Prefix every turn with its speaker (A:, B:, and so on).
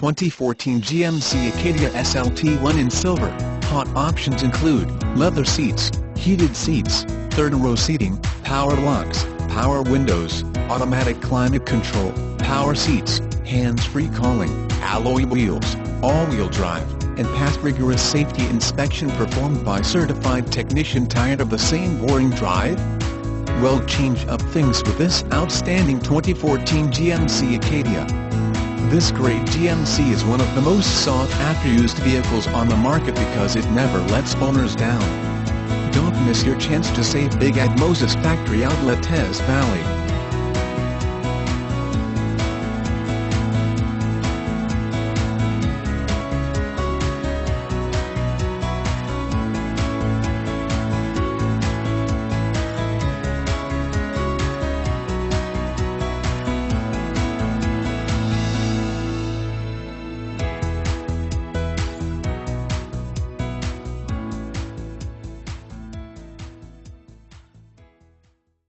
A: 2014 GMC ACADIA SLT1 in silver. Hot options include leather seats, heated seats, third-row seating, power locks, power windows, automatic climate control, power seats, hands-free calling, alloy wheels, all-wheel drive, and passed rigorous safety inspection performed by certified technician. Tired of the same boring drive? Well, change up things with this outstanding 2014 GMC ACADIA. This great GMC is one of the most sought-after used vehicles on the market because it never lets owners down. Don't miss your chance to save big at Moses Factory Outlet, Teays Valley.